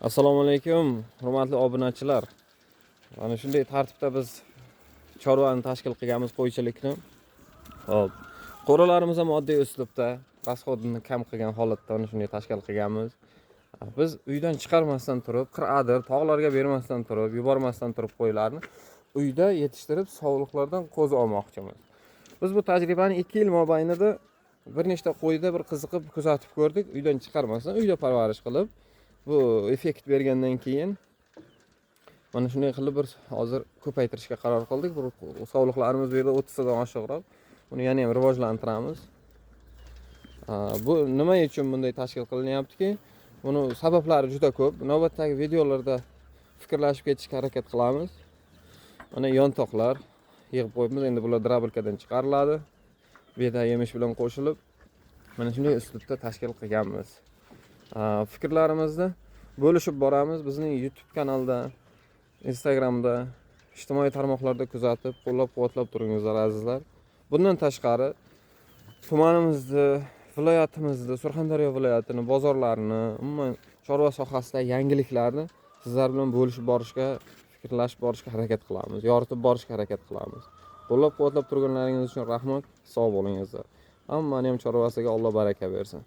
Assalomu alaykum, hurmatli obunachilar. Mana shunday tartibda biz chorvani tashkil qilganmiz, qo'ychilikni. Hop. Qo'ralarimiz ham oddiy uslubda, rasxodni kam qilgan holatda mana shunday tashkil qilganmiz. Biz uydan chiqarmasdan turib, qir'adir, tog'larga bermasdan turib, yubormasdan turib qo'ylarni uyda yetishtirib, sog'liqlardan qo'z olmoqchimiz. Biz bu tajribani 2 yil mobaynida bir nechta qo'yda bir qiziqib kuzatib ko'rdik. Uydan chiqarmasdan uyda parvarish qilib, bu effekt bergandan keyin mana shunday qilib bir hozir ko'paytirishga qaror qildik. Bu sog'liqlarimiz bu yerda 30 tadan oshiqroq. Buni yana ham rivojlantiramiz. Bu nima uchun bunday tashkil qilinyaptiki? Buni sabablari juda ko'p. Navbatdagi videolarda fikrlashib ketishga harakat qilamiz. Mana yontoqlar yig'ib qo'yibmiz. Endi bular drabilkadan chiqariladi. Beda yemish bilan qo'shilib mana shunday uslubda tashkil qilganmiz. Fikrlarimizni bo'lishib boramiz. Bizning YouTube kanalda, Instagramda, ijtimoiy tarmoqlarda kuzatib, qo'llab-quvvatlab turingizlar azizlar. Bundan tashqari tumanimizni, viloyatimizni, Surxondaryo viloyatini, bozorlarini, umuman chorva sohasidagi yangiliklarni sizlar bilan bo'lishib borishga, fikrlashib borishga harakat qilamiz, yoritib borishga harakat qilamiz. Qo'llab-quvvatlab turganlaringiz uchun rahmat, sog' bo'lingizlar. Hammaning ham chorvasiga Alloh baraka bersin.